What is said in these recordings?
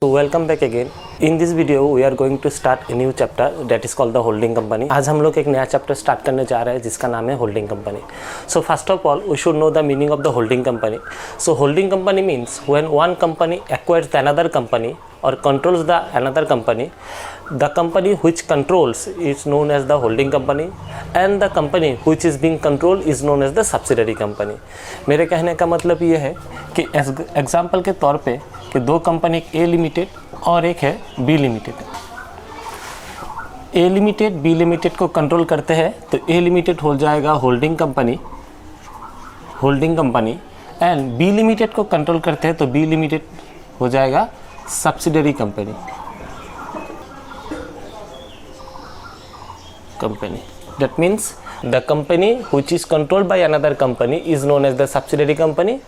So welcome back again. In this video we are going to start a new chapter that is called the holding company. आज हम लोग एक नया chapter start करने जा रहे हैं जिसका नाम है holding company. So first of all we should know the meaning of the holding company. So holding company means when one company acquires another company or controls the another company, the company which controls is known as the holding company and the company which is being controlled is known as the subsidiary company. मेरे कहने का मतलब ये है कि example के तौर पे कि दो कंपनी, एक ए लिमिटेड और एक है B limited. A limited B limited को कंट्रोल करते हैं तो ए लिमिटेड हो जाएगा holding company and B limited को कंट्रोल करते हैं तो बी लिमिटेड हो जाएगा subsidiary company. That means the company which is controlled by another company is known as the subsidiary company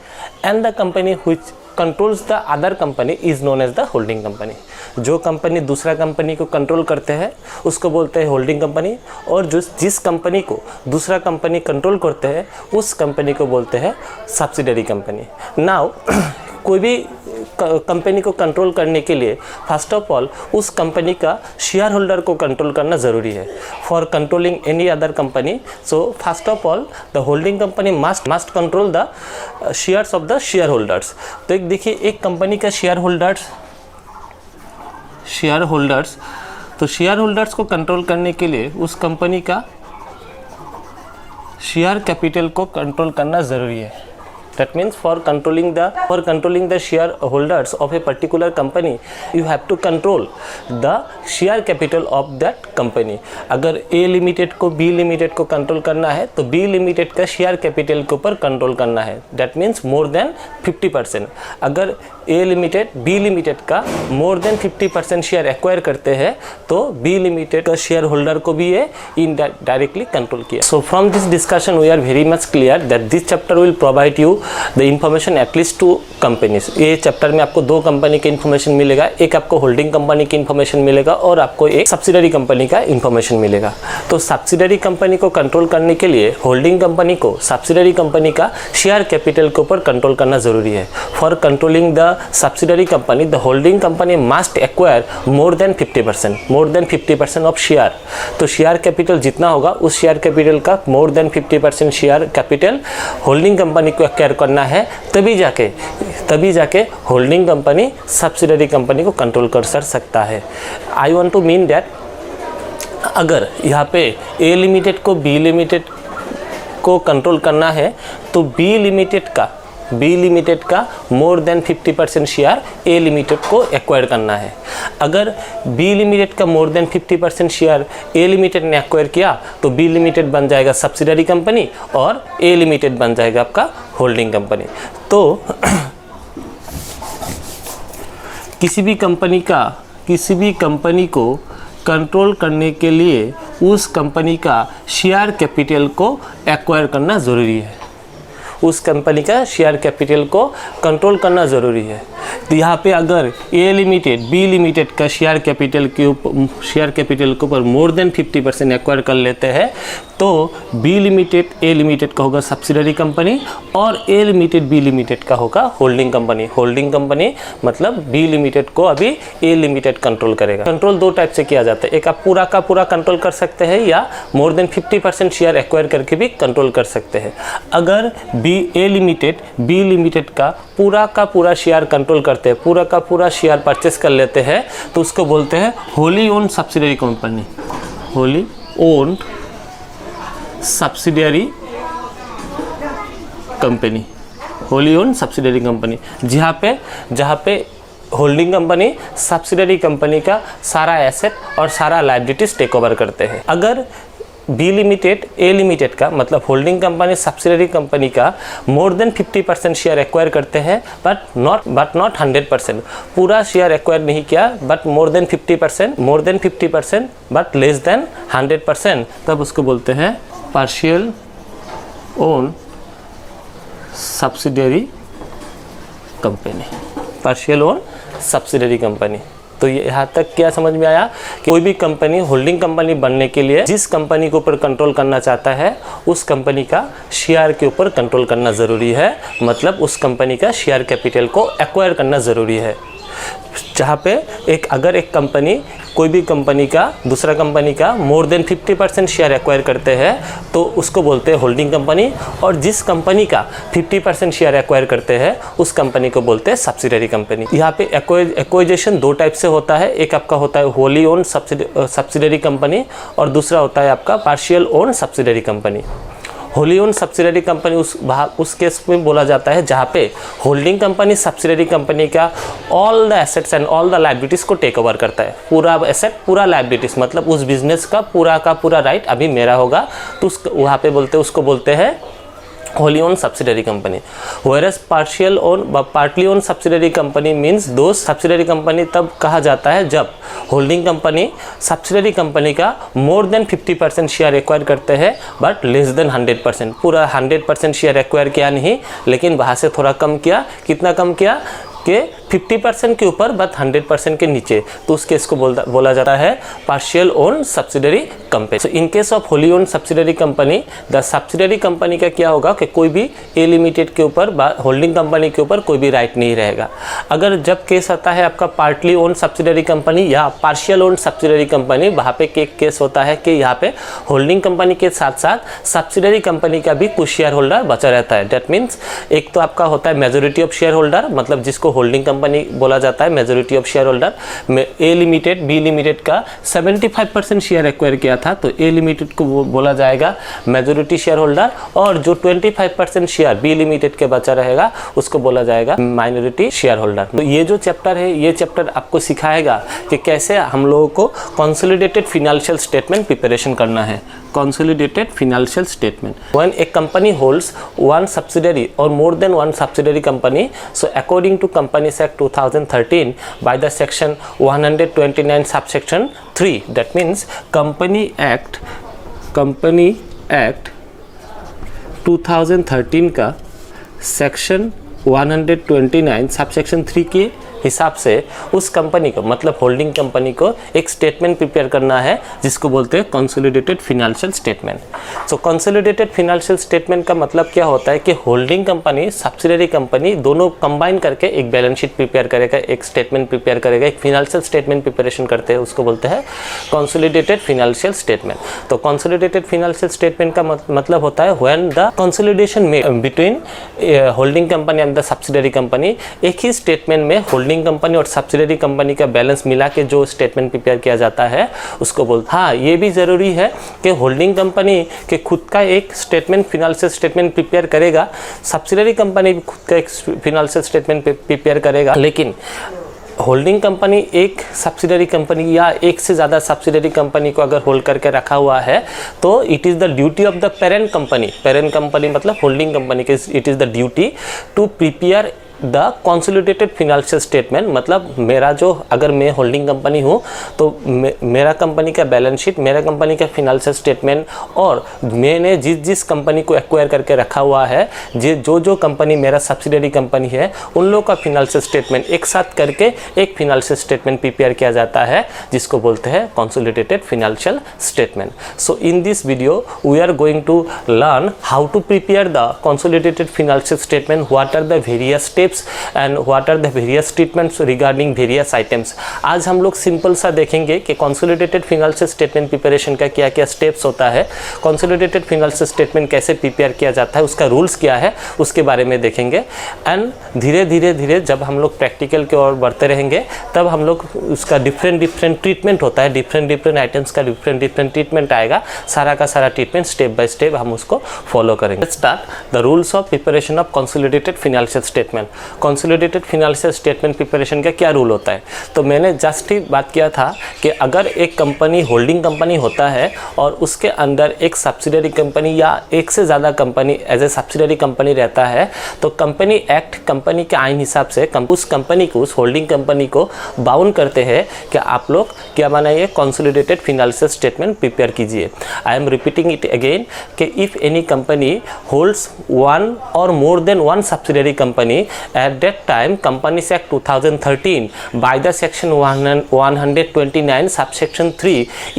and the company which controls the other company is known as the holding company. जो company दूसरा company को control करते हैं उसको बोलते हैं holding company और जिस कंपनी को दूसरा कंपनी कंट्रोल करते हैं उस कंपनी को बोलते हैं सब्सिडरी कंपनी. नाउ कोई भी कंपनी को कंट्रोल करने के लिए फर्स्ट ऑफ ऑल उस कंपनी का शेयर होल्डर को कंट्रोल करना ज़रूरी है. For controlling any other company, so first of all the holding company must control the shares of the share holders. तो एक देखिए, एक कंपनी का शेयर होल्डर्स को कंट्रोल करने के लिए उस कंपनी का शेयर कैपिटल को कंट्रोल करना ज़रूरी है. That means for controlling the shareholders of a particular company, you have to control the share capital of that company. अगर A लिमिटेड को B लिमिटेड को कंट्रोल करना है तो B लिमिटेड का शेयर कैपिटल के ऊपर कंट्रोल करना है. That means more than 50%. अगर A लिमिटेड B लिमिटेड का more than 50% शेयर एक्वायर करते हैं तो B लिमिटेड का शेयर होल्डर को भी ये इनडायरेक्टली कंट्रोल किया. So from this discussion we are very much clear that this chapter will provide you the information at least to companies. ये चैप्टर में आपको दो कंपनी के इन्फॉर्मेशन मिलेगा, एक आपको होल्डिंग कंपनी की इन्फॉर्मेशन मिलेगा और आपको एक सब्सिडरी कंपनी का इन्फॉर्मेशन मिलेगा. तो सब्सिडरी कंपनी को कंट्रोल करने के लिए होल्डिंग कंपनी को सब्सिडरी कंपनी का शेयर कैपिटल के ऊपर कंट्रोल करना ज़रूरी है. For controlling the subsidiary company the holding company must acquire more than 50% of share. तो शेयर कैपिटल जितना होगा उस शेयर कैपिटल का more than 50% share capital holding company को एक्वायर करना है, तभी जाके होल्डिंग कंपनी सब्सिडरी कंपनी को कंट्रोल कर सकता है. I want to mean that अगर यहाँ पे ए लिमिटेड को बी लिमिटेड को कंट्रोल करना है तो बी लिमिटेड का मोर देन 50% शेयर ए लिमिटेड को एक्वायर करना है. अगर बी लिमिटेड का मोर देन 50% शेयर ए लिमिटेड ने एक्वायर किया तो बी लिमिटेड बन जाएगा सब्सिडरी कंपनी और ए लिमिटेड बन जाएगा आपका होल्डिंग कंपनी. तो किसी भी कंपनी को कंट्रोल करने के लिए उस कंपनी का शेयर कैपिटल को एक्वायर करना ज़रूरी है. उस कंपनी का शेयर कैपिटल को कंट्रोल करना ज़रूरी है. तो यहाँ पे अगर ए लिमिटेड बी लिमिटेड का शेयर कैपिटल के ऊपर मोर देन 50% एक्वायर कर लेते हैं तो बी लिमिटेड ए लिमिटेड का होगा सब्सिडरी कंपनी और ए लिमिटेड बी लिमिटेड का होगा होल्डिंग कंपनी मतलब बी लिमिटेड को अभी ए लिमिटेड कंट्रोल करेगा. कंट्रोल दो टाइप से किया जाता है, एक आप पूरा का पूरा कंट्रोल कर सकते हैं या मोर देन 50% शेयर एक्वायर करके भी कंट्रोल कर सकते हैं. अगर ए लिमिटेड बी लिमिटेड का पूरा शेयर कंट्रोल करते हैं, पूरा का पूरा शेयर परचेस कर लेते हैं तो उसको बोलते हैं wholly owned subsidiary company. Wholly owned subsidiary company जहाँ पे होल्डिंग कंपनी सब्सिडरी कंपनी का सारा एसेट और सारा लायबिलिटीज टेक ओवर करते हैं. अगर बी लिमिटेड ए लिमिटेड का मतलब होल्डिंग कंपनी सब्सिडरी कंपनी का मोर देन 50% शेयर एक्वायर करते हैं बट नॉट 100%. पूरा शेयर एक्वायर नहीं किया but more than 50% but less than 100%, तब उसको बोलते हैं पार्शियल ओन सब्सिडरी कंपनी. तो ये यहाँ तक क्या समझ में आया कि कोई भी कंपनी होल्डिंग कंपनी बनने के लिए जिस कंपनी के ऊपर कंट्रोल करना चाहता है उस कंपनी का शेयर के ऊपर कंट्रोल करना ज़रूरी है, मतलब उस कंपनी का शेयर कैपिटल को एक्वायर करना ज़रूरी है. जहाँ पे अगर एक कंपनी कोई भी कंपनी का दूसरा कंपनी का मोर देन 50% शेयर एक्वायर करते हैं तो उसको बोलते हैं होल्डिंग कंपनी, और जिस कंपनी का 50% शेयर एक्वायर करते हैं उस कंपनी को बोलते हैं सब्सिडरी कंपनी। यहाँ पे एक्वाइजेशन दो टाइप से होता है, एक आपका होता है होली ओन सब्सिडरी कंपनी और दूसरा होता है आपका partial own subsidiary company. Holi own subsidiary company उस केस में बोला जाता है जहाँ पे होल्डिंग कंपनी सब्सिडरी कंपनी का all the assets and all the liabilities को टेक ओवर करता है। पूरा एसेट पूरा लायबिलिटीज़ मतलब उस बिजनेस का पूरा राइट अभी मेरा होगा, तो वहाँ पे उसको बोलते हैं wholly own subsidiary company. Versus partly own subsidiary company means दो सब्सिडरी कंपनी तब कहा जाता है जब होल्डिंग कंपनी सब्सिडरी कंपनी का मोर देन 50% शेयर एक्वायर करते हैं बट लेस देन 100%। पूरा 100% शेयर एक्वायर किया नहीं, लेकिन वहाँ से थोड़ा कम किया। कितना कम किया कि 50% के ऊपर बट 100% के नीचे, तो उस केस को बोला जाता है partial own subsidiary company. So in case of Holi own subsidiary company, the subsidiary company का क्या होगा कि कोई भी ए लिमिटेड के ऊपर होल्डिंग कंपनी के ऊपर कोई भी राइट नहीं रहेगा। अगर जब केस आता है आपका पार्टली ओन सब्सिडरी कंपनी या पार्शियल ओन सब्सिडरी कंपनी, वहाँ पे केस होता है कि यहाँ पे होल्डिंग कंपनी के साथ साथ सब्सिडरी कंपनी का भी कुछ शेयर होल्डर बचा रहता है। डेट मीन्स एक तो आपका होता है मेजोरिटी ऑफ शेयर होल्डर, मतलब जिसको होल्डिंग कंपनी बोला जाता है majority of share holder. A limited B limited का 75% शेयर एक्वायर किया था तो ए लिमिटेड को बोला जाएगा मेजोरिटी शेयर होल्डर, और जो 25% शेयर बी लिमिटेड के बचा रहेगा उसको बोला जाएगा माइनॉरिटी शेयर होल्डर। तो ये जो चैप्टर है, ये चैप्टर आपको सिखाएगा कि कैसे हम लोगों को कंसोलिडेटेड फाइनेंशियल स्टेटमेंट प्रिपरेशन करना है। Consolidated financial statement. When a company holds one subsidiary or more than one subsidiary company, so according to Companies Act 2013 by the section 129 subsection 3, that means Company Act 2013 का section 129 subsection 3 के हिसाब से उस company को मतलब holding company को एक statement prepare करना है जिसको बोलते हैं कंसोलिडेटेड फाइनेंशियल स्टेटमेंट। सो कंसोलिडेटेड फाइनेंशियल स्टेटमेंट का मतलब क्या होता है कि होल्डिंग कंपनी सब्सिडरी कंपनी दोनों कंबाइन करके एक बैलेंस शीट प्रिपेयर करेगा, एक स्टेटमेंट प्रिपेयर करेगा, एक फाइनेंशियल स्टेटमेंट प्रिपरेशन करते हैं, उसको बोलते हैं कंसोलिडेटेड फाइनेंशियल स्टेटमेंट। तो कंसोलिडेटेड फाइनेंशियल स्टेटमेंट का मतलब होता है when the consolidation made between holding company and the subsidiary company, एक ही स्टेटमेंट में होल्डिंग कंपनी और सब्सिडरी कंपनी का बैलेंस मिला के जो स्टेटमेंट प्रिपेयर किया जाता है उसको बोलते हैं। हाँ, ये भी जरूरी है कि होल्डिंग कंपनी के खुद का एक स्टेटमेंट फाइनेंशियल स्टेटमेंट प्रिपेयर करेगा, सब्सिडरी कंपनी भी खुद का एक फाइनेंशियल स्टेटमेंट प्रिपेयर करेगा, लेकिन होल्डिंग कंपनी एक सब्सिडरी कंपनी या एक से ज़्यादा सब्सिडरी कंपनी को अगर होल्ड करके रखा हुआ है तो it is the duty of the parent company मतलब होल्डिंग कंपनी के it is the duty to prepare the consolidated financial statement. मतलब मेरा जो अगर मैं होल्डिंग कंपनी हूँ तो मेरा कंपनी का बैलेंस शीट, मेरा कंपनी का फाइनेंशियल स्टेटमेंट और मैंने जिस कंपनी को एक्वायर करके रखा हुआ है, जो कंपनी मेरा सब्सिडरी कंपनी है, उन लोगों का फाइनेंशियल स्टेटमेंट एक साथ करके एक फाइनेंशियल स्टेटमेंट प्रिपेयर किया जाता है जिसको बोलते हैं consolidated financial statement. So in this video we are going to learn how to prepare the consolidated financial statement, what are the various steps and what are the various treatments regarding various items। आज हम लोग simple सा देखेंगे कि consolidated financial statement preparation का क्या क्या steps होता है, कंसोलिडेटेड फाइनेंशियल स्टेटमेंट कैसे प्रिपेयर किया जाता है, उसका रूल्स क्या है, उसके बारे में देखेंगे। एंड धीरे धीरे जब हम लोग प्रैक्टिकल की ओर बढ़ते रहेंगे तब हम लोग उसका डिफरेंट ट्रीटमेंट होता है, डिफरेंट आइटम्स का डिफरेंट ट्रीटमेंट आएगा, सारा का सारा ट्रीटमेंट स्टेप बाय स्टेप हम उसको फॉलो करेंगे। Let's start the rules of preparation of consolidated financial statement. Consolidated financial statement preparation का क्या रूल होता है, तो मैंने जस्ट ही बात किया था कि अगर एक कंपनी होल्डिंग कंपनी होता है और उसके अंदर एक सब्सिडरी कंपनी या एक से ज़्यादा company as a subsidiary company रहता है तो कंपनी एक्ट कंपनी के आइन हिसाब से उस कंपनी को, उस होल्डिंग कंपनी को बाउंड करते हैं कि आप लोग क्या बनाइए, कंसोलिडेटेड फाइनेंशियल स्टेटमेंट प्रिपेयर कीजिए। I am repeating it again कि if any company holds one or more than one subsidiary company at that time Companies Act 2013 by the section 129 subsection 3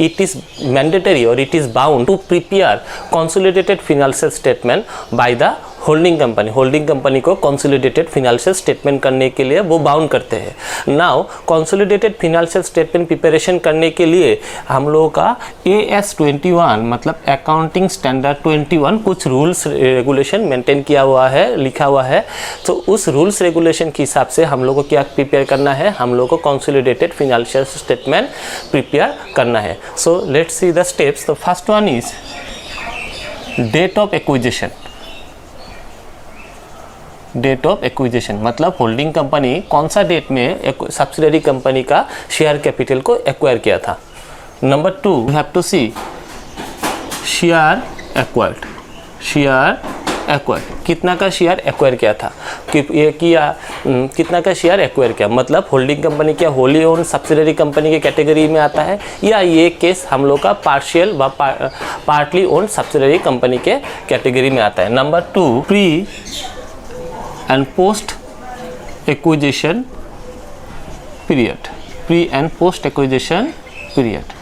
it is mandatory or it is bound to prepare consolidated financial statement by the holding company को consolidated financial statement करने के लिए वो bound करते हैं। Now consolidated financial statement preparation करने के लिए हम लोगों का AS 21 मतलब अकाउंटिंग स्टैंडर्ड 21 कुछ रूल्स रेगुलेशन मेंटेन किया हुआ है, लिखा हुआ है। तो उस रूल्स रेगुलेशन के हिसाब से हम लोग को क्या प्रिपेयर करना है, हम लोग को कंसोलिडेटेड फाइनेंशियल स्टेटमेंट प्रिपेयर करना है। So let's see the steps. तो first one is date of acquisition. Date of acquisition मतलब होल्डिंग कंपनी कौन सा डेट में सब्सिडरी कंपनी का शेयर कैपिटल को एक्वायर किया था। Number 2 you have to see share acquired. Share acquire कितना का शेयर एक्वायर किया था, कितना का शेयर एक्वायर किया मतलब होल्डिंग कंपनी क्या होली ओन सब्सिडरी कंपनी के कैटेगरी में आता है, या ये केस हम लोग का पार्शियल व पार्टली ओन सब्सिडरी कंपनी के कैटेगरी में आता है। Number 2 pre and post acquisition period. Pre and post acquisition period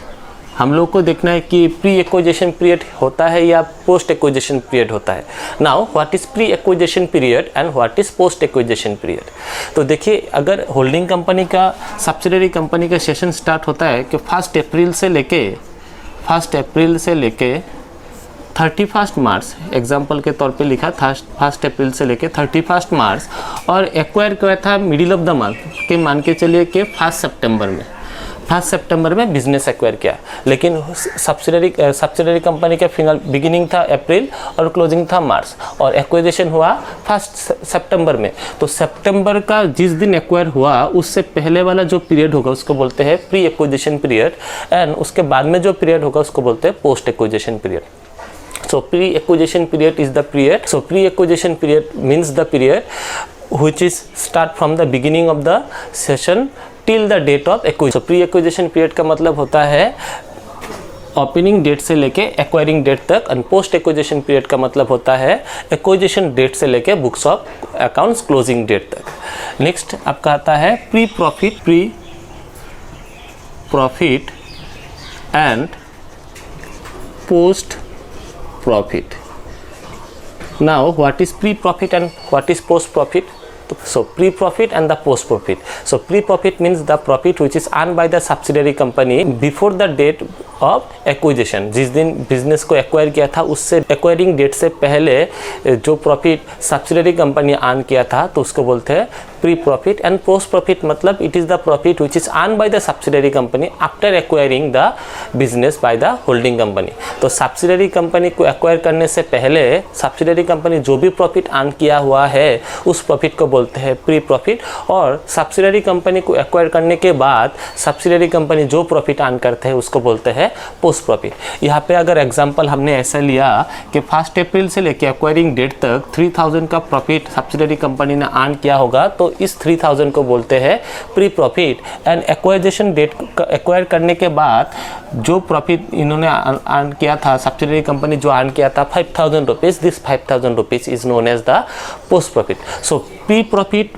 हम लोग को देखना है कि प्री एक्विजिशन पीरियड होता है या पोस्ट एक्विजिशन पीरियड होता है। Now what is pre acquisition period and what is post acquisition period. तो देखिए, अगर होल्डिंग कंपनी का सब्सिडरी कंपनी का सेशन स्टार्ट होता है कि 1 अप्रैल से लेके 31 मार्च, एग्जाम्पल के तौर पे लिखा था 1 अप्रैल से लेके 31 मार्च, और एक्वायर किया था मिडिल ऑफ द मंथ के मान के चलिए कि 1 सितंबर में बिजनेस एक्वायर किया। लेकिन सब्सिडरी कंपनी का फिनल बिगिनिंग था अप्रैल और क्लोजिंग था मार्च, और एक्वाइजेशन हुआ 1 सितंबर में। तो सितंबर का जिस दिन एक्वायर हुआ उससे पहले वाला जो पीरियड होगा उसको बोलते हैं प्री एक्विजिशन पीरियड, एंड उसके बाद में जो पीरियड होगा उसको बोलते हैं post acquisition period. So pre-acquisition period is the period. So pre-acquisition period means the period which is start from the beginning of the session till the date of acquisition. So pre-acquisition period का मतलब होता है opening date से लेके acquiring date तक, और post acquisition period का मतलब होता है एक्विजिशन डेट से लेके books of accounts closing date तक। नेक्स्ट आपका आता है pre profit and post profit. Now what is pre-profit and what is post-profit? So pre-profit and the post-profit. So pre-profit means the profit which is earned by the subsidiary company before the date of acquisition. जिस दिन business को acquire किया था उससे acquiring date से पहले जो profit subsidiary company earn किया था तो उसको बोलते हैं pre profit. And post profit मतलब it is the profit which is earn by the subsidiary company after acquiring the business by the holding company. तो सब्सिडियरी कंपनी को एक्वायर करने से पहले सब्सिडियरी कंपनी जो भी प्रॉफिट अर्न किया हुआ है उस प्रॉफिट को बोलते हैं प्री प्रॉफिट, और सब्सिडियरी कंपनी को एक्वायर करने के बाद सब्सिडियरी कंपनी जो प्रॉफिट अर्न करते हैं उसको बोलते हैं पोस्ट प्रॉफिट। यहाँ पे अगर एग्जांपल हमने ऐसा लिया कि 1 अप्रैल से लेकर एक्वायरिंग डेट तक 3000 का प्रॉफिट सब्सिडियरी कंपनी ने अर्न किया होगा, तो इस 3000 को बोलते हैं pre profit. And acquisition date acquire करने के बाद जो प्रॉफिट इन्होंने अर्न किया था सब्सिडियरी कंपनी जो अर्न किया था 5000 rupees, this 5000 rupees is known as the post profit. So pre profit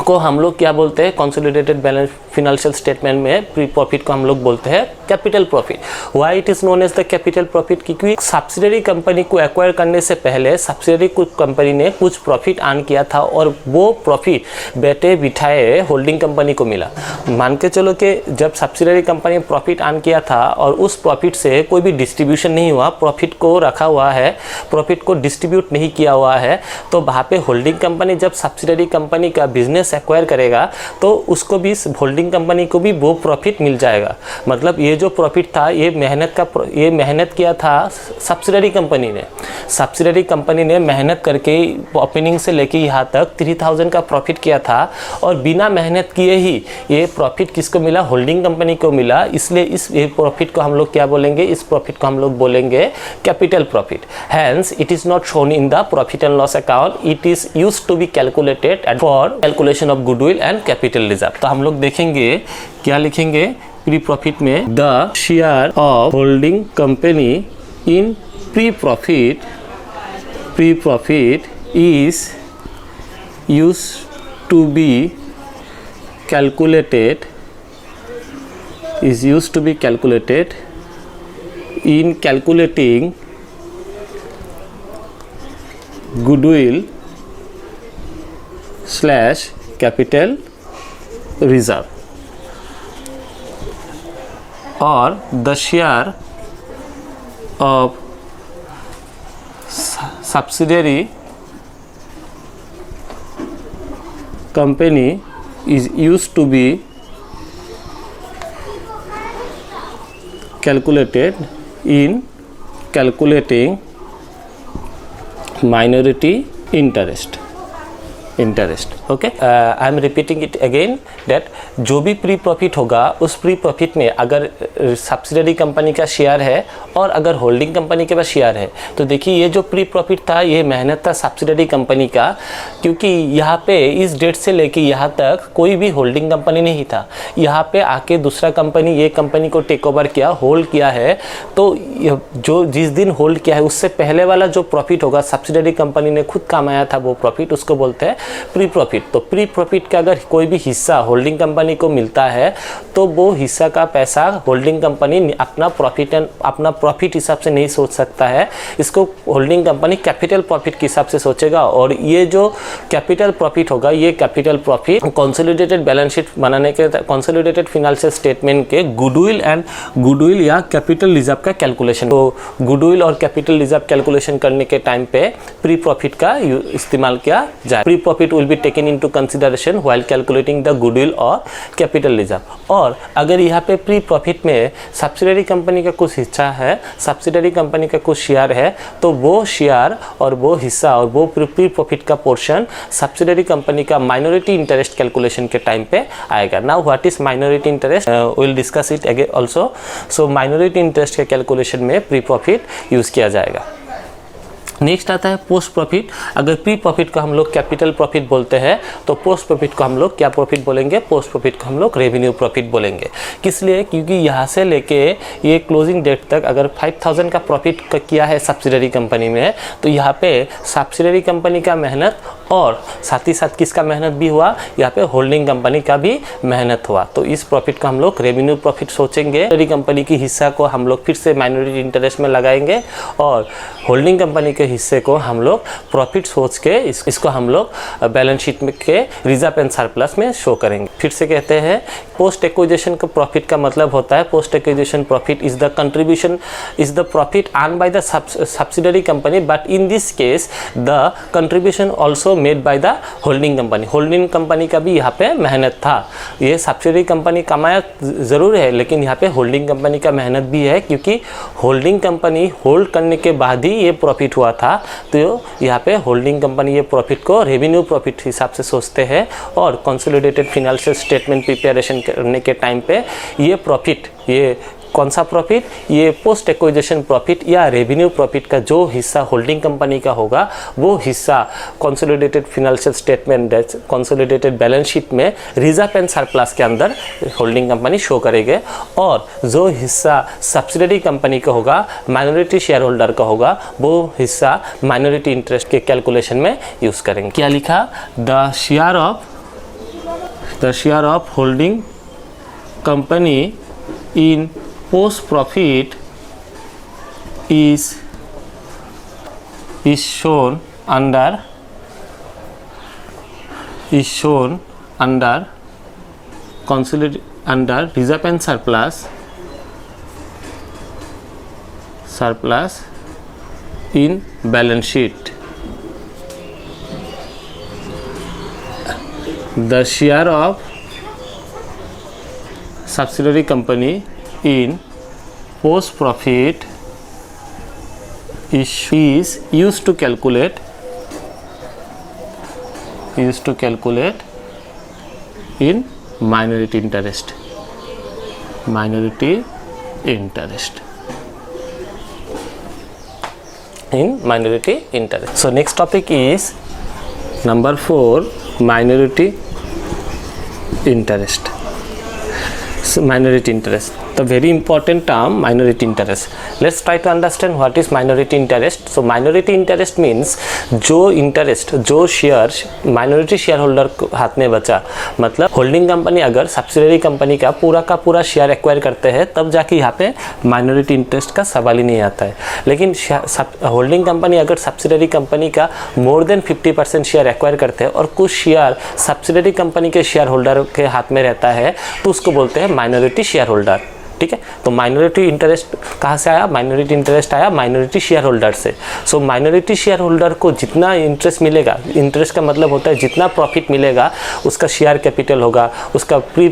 को हम लोग क्या बोलते हैं, कंसोलिडेटेड बैलेंस फाइनेंशियल स्टेटमेंट में प्री प्रॉफिट को हम लोग बोलते हैं capital profit. Why it is known as the capital profit, क्योंकि सब्सिडियरी कंपनी को एक्वायर करने से पहले सब्सिडियरी कंपनी ने कुछ प्रॉफिट अर्न किया था और वो प्रॉफिट बैठे बिठाए होल्डिंग कंपनी को मिला। मान के चलो कि जब सब्सिडियरी कंपनी ने प्रॉफिट अर्न किया था और उस प्रॉफिट से कोई भी डिस्ट्रीब्यूशन नहीं हुआ, प्रॉफिट को रखा हुआ है, प्रॉफिट को डिस्ट्रीब्यूट नहीं किया हुआ है, तो वहाँ पे होल्डिंग कंपनी जब सब्सिडियरी कंपनी का बिजनेस एक्वायर करेगा तो उसको भी होल्डिंग कंपनी को भी वो प्रॉफिट मिल जाएगा। मतलब ये जो प्रॉफिट था ये मेहनत किया था सब्सिडियरी कंपनी ने। सब्सिडियरी कंपनी ने मेहनत करके ओपनिंग से लेके यहाँ तक 3000 का प्रॉफिट किया था और बिना मेहनत किए ही ये प्रॉफिट किसको मिला, होल्डिंग कंपनी को मिला। इसलिए इस प्रॉफिट को हम लोग क्या बोलेंगे, इस प्रॉफिट को हम लोग बोलेंगे capital profit. Hence it is not shown in the profit and loss account, it is used to be calculated for calculation of goodwill and capital reserve. तो हम लोग देखेंगे क्या लिखेंगे प्री प्रॉफिट में, the share of holding company in pre profit is used to be calculated in calculating goodwill slash capital reserve, or the share of subsidiary company is used to be calculated in calculating minority interest. Okay, I am repeating it again that जो भी pre profit होगा उस pre profit में अगर subsidiary company का share है और अगर होल्डिंग कंपनी के पास शेयर है तो देखिए ये जो प्री प्रॉफिट था ये मेहनत था सब्सिडरी कंपनी का, क्योंकि यहाँ पे इस डेट से लेके यहाँ तक कोई भी होल्डिंग कंपनी नहीं था। यहाँ पे आके दूसरा कंपनी ये कंपनी को टेक ओवर किया, होल्ड किया है। तो जो जिस दिन होल्ड किया है उससे पहले वाला जो प्रॉफिट होगा सब्सिडरी कंपनी ने खुद कमाया था वो प्रॉफिट, उसको बोलते हैं प्री प्रॉफिट। तो प्री प्रॉफिट का अगर कोई भी हिस्सा होल्डिंग कंपनी को मिलता है तो वो हिस्सा का पैसा होल्डिंग कंपनी अपना प्रॉफिट हिसाब से नहीं सोच सकता है, इसको होल्डिंग कंपनी कैपिटल प्रॉफिट के हिसाब से सोचेगा। और ये जो कैपिटल प्रॉफिट होगा ये capital profit consolidated balance sheet बनाने के कंसोलिडेटेड फाइनेंशियल स्टेटमेंट के गुडविल या कैपिटल रिजर्व का कैलकुलेशन, तो गुडविल और कैपिटल रिजर्व कैलकुलेशन करने के टाइम पे प्री प्रॉफिट का इस्तेमाल किया जाए। Pre profit will be taken into consideration while calculating the goodwill और capital reserve। और अगर यहाँ पे प्री प्रॉफिट में सब्सिडरी कंपनी का कुछ हिस्सा है, सब्सिडरी कंपनी का कुछ शेयर है, तो वो शेयर और वो हिस्सा और वो प्री प्रॉफिट का पोर्शन सब्सिडरी कंपनी का माइनॉरिटी इंटरेस्ट कैलकुलेशन के टाइम पे आएगा। Now what is minority interest, will discuss it again also. So minority interest के कैलकुलेशन में प्री प्रॉफिट यूज किया जाएगा। नेक्स्ट आता है पोस्ट प्रॉफिट। अगर प्री प्रॉफिट को हम लोग कैपिटल प्रॉफिट बोलते हैं तो पोस्ट प्रॉफिट को हम लोग क्या प्रॉफिट बोलेंगे, पोस्ट प्रॉफिट को हम लोग रेवेन्यू प्रॉफिट बोलेंगे। किस लिए, क्योंकि यहाँ से लेके ये क्लोजिंग डेट तक अगर 5000 का प्रॉफिट किया है सब्सिडरी कंपनी में तो यहाँ पे सब्सिडरी कंपनी का मेहनत और साथ ही साथ किसका मेहनत भी हुआ, यहाँ पे होल्डिंग कंपनी का भी मेहनत हुआ। तो इस प्रॉफिट को हम लोग रेवेन्यू प्रॉफिट सोचेंगे। सब्सिडरी कंपनी की हिस्सा को हम लोग फिर से माइनॉरिटी इंटरेस्ट में लगाएंगे और होल्डिंग कंपनी के हिस्से को हम लोग प्रॉफिट सोच के इसको हम लोग बैलेंस शीट में के रिजर्व एंड सरप्लस में शो करेंगे। फिर से कहते हैं पोस्ट एक्विजिशन का प्रॉफिट का मतलब होता है post acquisition profit is the contribution is the profit earn by the subsidiary company, but in this case the contribution also made by the holding company. Holding company का भी यहाँ पे मेहनत था। ये सब्सिडरी कंपनी कमाया जरूर है लेकिन यहाँ पे होल्डिंग कंपनी का मेहनत भी है, क्योंकि होल्डिंग कंपनी होल्ड करने के बाद ही ये प्रॉफिट हुआ था। तो यहाँ पे होल्डिंग कंपनी ये प्रॉफिट को रेवेन्यू प्रॉफिट हिसाब से सोचते हैं और कंसोलिडेटेड फाइनेंशियल स्टेटमेंट प्रिपरेशन करने के टाइम पे ये प्रॉफिट, ये कौन सा प्रॉफिट, ये पोस्ट एक्विजिशन प्रॉफिट या रेवेन्यू प्रॉफिट का जो हिस्सा होल्डिंग कंपनी का होगा वो हिस्सा consolidated financial statement consolidated balance sheet में रिजर्व एंड सरप्लस के अंदर होल्डिंग कंपनी शो करेंगे। और जो हिस्सा सब्सिडरी कंपनी का होगा, माइनॉरिटी शेयर होल्डर का होगा, वो हिस्सा माइनॉरिटी इंटरेस्ट के कैलकुलेशन में यूज करेंगे। क्या लिखा, the share of holding company in post profit is shown under under reserve and surplus in balance sheet. The share of subsidiary company in post profit is used to calculate in minority interest. So next topic is number 4, minority interest. So minority interest, the very important term minority interest. Let's try to understand what is minority interest. So minority interest means जो interest जो share minority share holder हाथ में बचा, मतलब holding company अगर subsidiary company का पूरा share acquire करते हैं तब जाके यहाँ पे माइनॉरिटी इंटरेस्ट का सवाल ही नहीं आता है। लेकिन होल्डिंग कंपनी अगर सब्सिडरी कंपनी का मोर देन 50% शेयर एक्वायर करते हैं और कुछ शेयर सब्सिडरी कंपनी के शेयर होल्डर के हाथ में रहता है तो उसको बोलते हैं माइनॉरिटी शेयर होल्डर। ठीक है, तो माइनॉरिटी इंटरेस्ट कहाँ से आया? माइनॉरिटी इंटरेस्ट आया माइनॉरिटी शेयर होल्डर से। सो माइनॉरिटी शेयर होल्डर को जितना इंटरेस्ट मिलेगा, इंटरेस्ट का मतलब होता है जितना प्रॉफिट मिलेगा उसका शेयर कैपिटल होगा, उसका प्री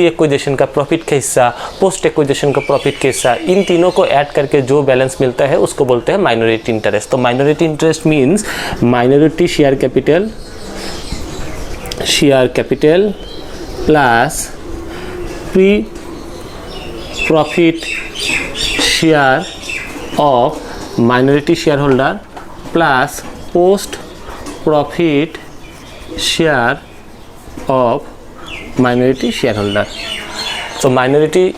एक्विजिशन का प्रॉफिट का हिस्सा, पोस्ट एक्विजिशन का प्रॉफिट का हिस्सा, इन तीनों को ऐड करके जो बैलेंस मिलता है उसको बोलते हैं माइनॉरिटी इंटरेस्ट। तो minority interest means minority share capital plus pre profit share of minority share holder plus post profit share of minority share holder. So minority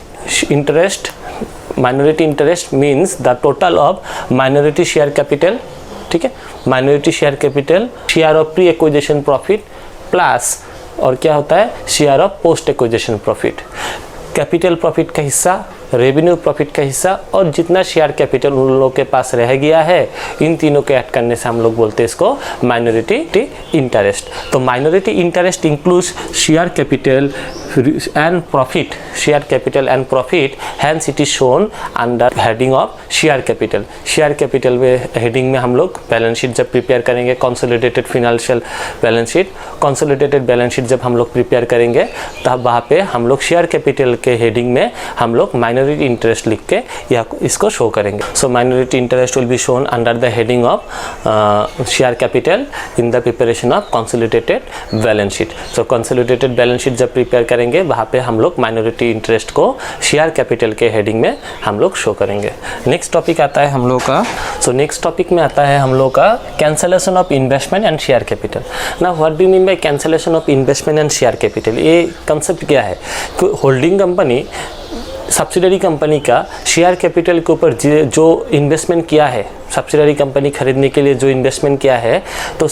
interest means the total of minority share capital, ठीक है, minority share capital, share of pre acquisition profit plus और क्या होता है share of post acquisition profit. Capital profit का हिस्सा, revenue profit का हिस्सा और जितना शेयर कैपिटल उन लोगों के पास रह गया है, इन तीनों को ऐड करने से हम लोग बोलते हैं इसको माइनॉरिटी इंटरेस्ट। तो minority interest includes share capital and profit, hence it is shown under heading of share capital. Share capital में हेडिंग में हम लोग बैलेंस शीट जब प्रिपेयर करेंगे, consolidated financial balance sheet, consolidated balance sheet जब हम लोग प्रिपेयर करेंगे तब वहाँ पे हम लोग शेयर कैपिटल के हेडिंग में हम लोग माइनॉरिटी इंटरेस्ट लिख के या इसको शो करेंगे। So minority interest will be shown under the heading of share capital in the preparation of consolidated balance sheet. So consolidated balance sheet जब प्रिपेयर करेंगे वहाँ पे हम लोग माइनॉरिटी इंटरेस्ट को शेयर कैपिटल के हेडिंग में हम लोग शो करेंगे। नेक्स्ट टॉपिक आता है हम लोग का, सो नेक्स्ट टॉपिक में आता है हम लोग का cancellation of investment and share capital. ना what do mean by cancellation of investment and share capital? ये कंसेप्ट क्या है? होल्डिंग कंपनी सब्सिडरी कंपनी का शेयर कैपिटल के ऊपर जो इन्वेस्टमेंट किया है, सब्सिडरी कंपनी खरीदने के लिए जो इन्वेस्टमेंट किया है, तो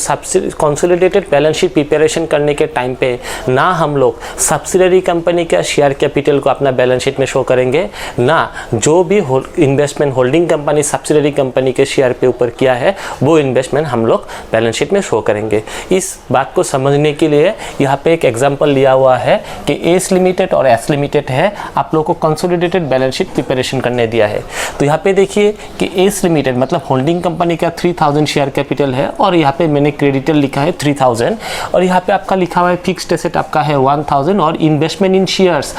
कंसोलिडेटेड बैलेंस शीट प्रिपरेशन करने के टाइम पे ना हम लोग सब्सिडरी कंपनी का शेयर कैपिटल को अपना बैलेंस शीट में शो करेंगे, ना जो भी investment holding company subsidiary company के शेयर पे ऊपर किया है वो इन्वेस्टमेंट हम लोग बैलेंस शीट में शो करेंगे। इस बात को समझने के लिए यहाँ पे एक एग्जाम्पल लिया हुआ है कि एस लिमिटेड और एस लिमिटेड है, आप लोग को कंसोलिडेटेड बैलेंस शीट प्रिपरेशन करने दिया है। तो यहाँ पे देखिए कि एस लिमिटेड मतलब होल्डिंग कंपनी का 3000 शेयर कैपिटल है और यहाँ पे मैंने क्रेडिटर लिखा है 3000 और यहाँ पे आपका लिखा हुआ है फिक्स्ड एसेट आपका है 1000 और investment in shares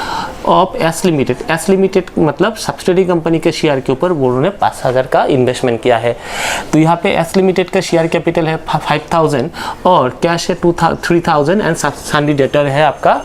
of S limited. S limited मतलब सब्सिडरी कंपनी के शेयर के ऊपर उन्होंने 5000 का इन्वेस्टमेंट किया है। तो यहाँ पे एस लिमिटेड का शेयर कैपिटल है 5000 और कैश है 3000 एंड सन्डी डेटर है आपका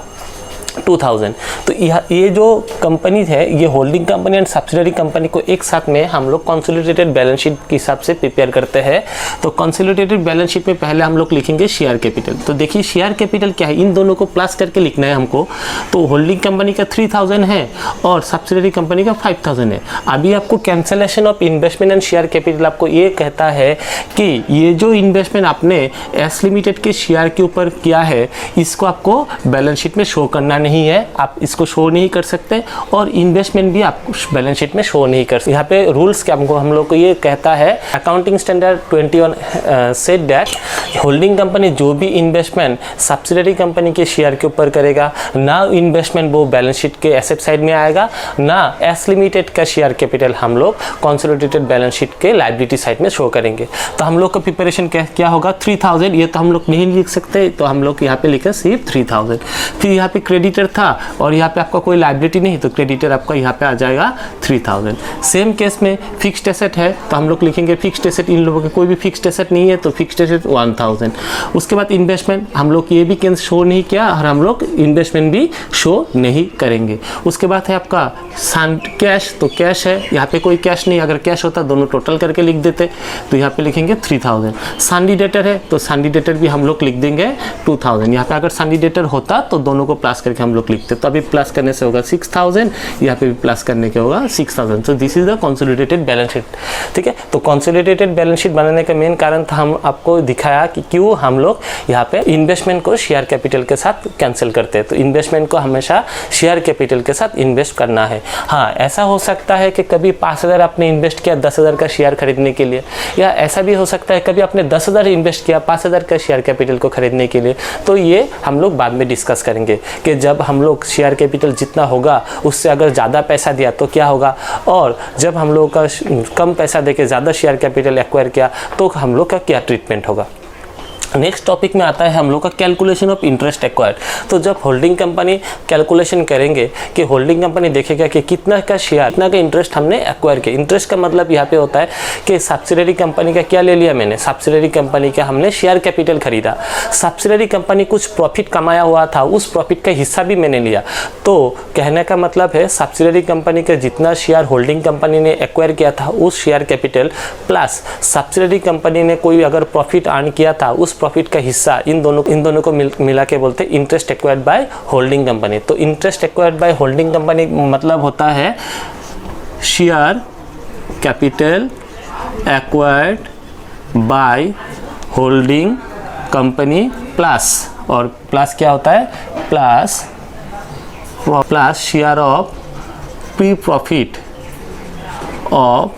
2000। तो ये जो कंपनी है ये holding company and subsidiary company को एक साथ में हम लोग कंसोलिडेटेड बैलेंस शीट के हिसाब से प्रिपेयर करते हैं। तो कंसोलिडेटेड बैलेंस शीट में पहले हम लोग लिखेंगे शेयर कैपिटल। तो देखिए शेयर कैपिटल क्या है, इन दोनों को प्लस करके लिखना है हमको। तो होल्डिंग कंपनी का 3000 है और सब्सिडरी कंपनी का 5000 है। अभी आपको cancellation of investment and share capital आपको ये कहता है कि ये जो इन्वेस्टमेंट आपने एस लिमिटेड के शेयर के ऊपर किया है इसको आपको बैलेंस शीट में शो करना नहीं है, आप इसको शो नहीं कर सकते और इन्वेस्टमेंट भी आप बैलेंस शीट में शो नहीं कर सकते। यहाँ पे रूल्स क्या हम लोग को ये कहता है, accounting standard 21 said that holding company जो भी इन्वेस्टमेंट सब्सिडरी कंपनी के शेयर के ऊपर करेगा ना इन्वेस्टमेंट वो बैलेंस शीट के एसेट साइड में आएगा, ना एस लिमिटेड का शेयर कैपिटल हम लोग कंसोलिडेटेड बैलेंस शीट के लायबिलिटी साइड में शो करेंगे। तो हम लोग का प्रिपरेशन क्या होगा 3000, ये तो हम लोग नहीं लिख सकते, तो हम लोग यहाँ पे लिखे सिर्फ 3000। फिर यहाँ पे क्रेडिटर था और यहाँ पे आपका कोई लायबिलिटी नहीं तो क्रेडिटर आपका यहाँ पे आ जाएगा 3000। सेम केस में फिक्स्ड एसेट है तो हम लोग लिखेंगे फिक्स्ड एसेट, इन लोगों के कोई भी फिक्स्ड एसेट नहीं है तो फिक्स्ड एसेट 1000। उसके बाद इन्वेस्टमेंट हम लोग ये भी शो नहीं किया और हम लोग इन्वेस्टमेंट भी शो नहीं करेंगे। उसके बाद है आपका कैश, तो कैश है, यहाँ पे कोई कैश नहीं, अगर कैश होता दोनों टोटल करके लिख देते, तो यहाँ पे लिखेंगे 3000। सन्डी डेटर है तो सन्डी डेटर भी हम लोग लिख देंगे 2000, यहाँ पे अगर सन्डी डेटर होता तो दोनों को प्लस करके हम हम लोग लिखते हैं। तो अभी प्लस करने से होगा 6000, यहाँ पे भी प्लस करने के होगा 6000। So this is the consolidated balance sheet. ठीक है, तो कंसोलिडेटेड बैलेंस शीट बनाने का मेन कारण था, हम आपको दिखाया कि क्यों हम लोग यहाँ पे इन्वेस्टमेंट को शेयर कैपिटल के साथ कैंसिल करते हैं। तो इन्वेस्टमेंट को हमेशा शेयर कैपिटल के साथ इन्वेस्ट करना है। हाँ, ऐसा हो सकता है कि कभी 5000 आपने इन्वेस्ट किया 10,000 का शेयर खरीदने के लिए, या ऐसा भी हो सकता है कभी आपने 10,000 इन्वेस्ट किया 5,000 का शेयर कैपिटल को खरीदने के लिए। तो ये हम लोग बाद में डिस्कस करेंगे कि जब हम लोग शेयर कैपिटल जितना होगा उससे अगर ज़्यादा पैसा दिया तो क्या होगा, और जब हम लोग का कम पैसा देके ज़्यादा शेयर कैपिटल एक्वायर किया तो हम लोग का क्या ट्रीटमेंट होगा। नेक्स्ट टॉपिक में आता है हम लोग का कैलकुलेशन ऑफ इंटरेस्ट एक्वायर्ड। तो जब होल्डिंग कंपनी कैलकुलेशन करेंगे कि होल्डिंग कंपनी देखेगा कि कितना का शेयर, कितना का इंटरेस्ट हमने एक्वायर किया। इंटरेस्ट का मतलब यहाँ पे होता है कि सब्सिडरी कंपनी का क्या ले लिया मैंने, सब्सिडरी कंपनी का हमने शेयर कैपिटल खरीदा, सब्सिडरी कंपनी कुछ प्रॉफिट कमाया हुआ था, उस प्रॉफिट का हिस्सा भी मैंने लिया। तो कहने का मतलब है सब्सिडरी कंपनी का जितना शेयर होल्डिंग कंपनी ने एक्वायर किया था उस share capital plus subsidiary company ने कोई अगर प्रॉफिट अर्न किया था उस प्रॉफिट का हिस्सा, इन दोनों को मिला के बोलते हैं interest acquired by holding company. तो interest acquired by holding company मतलब होता है share capital acquired by holding company plus, और प्लस क्या होता है, plus share of pre profit of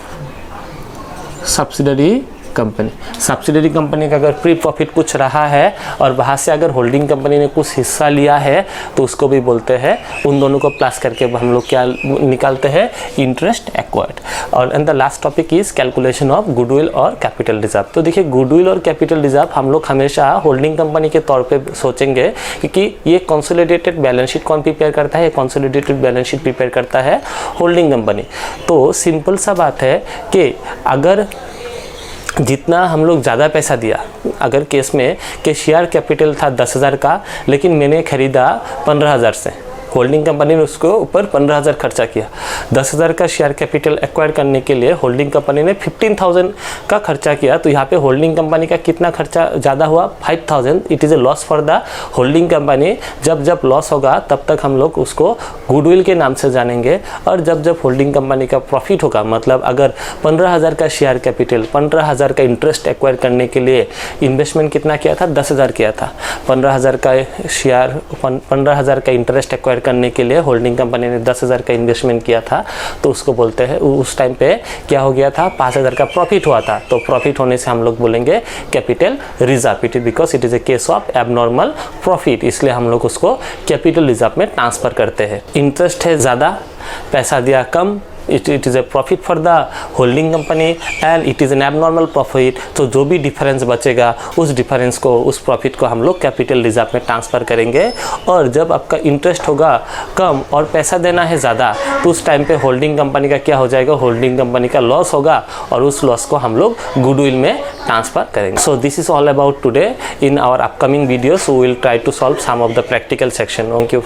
subsidiary company. Subsidiary company का अगर प्री प्रॉफिट कुछ रहा है और वहाँ से अगर होल्डिंग कंपनी ने कुछ हिस्सा लिया है तो उसको भी बोलते हैं, उन दोनों को प्लस करके हम लोग क्या निकालते हैं, इंटरेस्ट एक्वायर्ड। और and the last topic is calculation of goodwill और कैपिटल रिजर्व। तो देखिए गुडविल और कैपिटल रिजर्व हम लोग हमेशा होल्डिंग कंपनी के तौर पे सोचेंगे, क्योंकि ये कंसोलिडेटेड बैलेंस शीट कौन प्रिपेयर करता है, कंसोलिडेटेड बैलेंस शीट प्रिपेयर करता है होल्डिंग कंपनी। तो सिंपल सा बात है कि अगर जितना हम लोग ज़्यादा पैसा दिया, अगर केस में कि शेयर कैपिटल था 10,000 का लेकिन मैंने ख़रीदा 15,000 से, होल्डिंग कंपनी ने उसको ऊपर 15,000 खर्चा किया, 10,000 का शेयर कैपिटल एक्वायर करने के लिए होल्डिंग कंपनी ने 15,000 का खर्चा किया। तो यहाँ पे होल्डिंग कंपनी का कितना खर्चा ज़्यादा हुआ, 5,000। It is a loss for the holding company. जब लॉस होगा तब तक हम लोग उसको गुडविल के नाम से जानेंगे, और जब होल्डिंग कंपनी का प्रॉफिट होगा, मतलब अगर 15,000 का शेयर कैपिटल, 15,000 का इंटरेस्ट एक्वायर करने के लिए इन्वेस्टमेंट कितना किया था, 10,000 किया था, 15,000 का शेयर, 15,000 का इंटरेस्ट एक्वायर करने के लिए होल्डिंग कंपनी ने 10,000 का इन्वेस्टमेंट किया था, तो उसको बोलते हैं, उस टाइम पे क्या हो गया था, 5,000 का प्रॉफिट हुआ था। तो प्रॉफिट होने से हम लोग बोलेंगे capital reserve, it because it is a case of abnormal profit, इसलिए हम लोग उसको कैपिटल रिजर्व में ट्रांसफ़र करते हैं। इंटरेस्ट है ज़्यादा, पैसा दिया कम, it is a profit for the holding company and it is an abnormal profit। तो जो भी डिफरेंस बचेगा उस डिफरेंस को, उस प्रॉफिट को हम लोग कैपिटल रिजर्व में ट्रांसफ़र करेंगे। और जब आपका इंटरेस्ट होगा कम और पैसा देना है ज़्यादा, तो उस टाइम पे होल्डिंग कंपनी का क्या हो जाएगा, होल्डिंग कंपनी का लॉस होगा, और उस लॉस को हम लोग गुडविल में ट्रांसफ़र करेंगे। So this is all about today. In our upcoming videos we will try to solve some of the practical section. Thank you for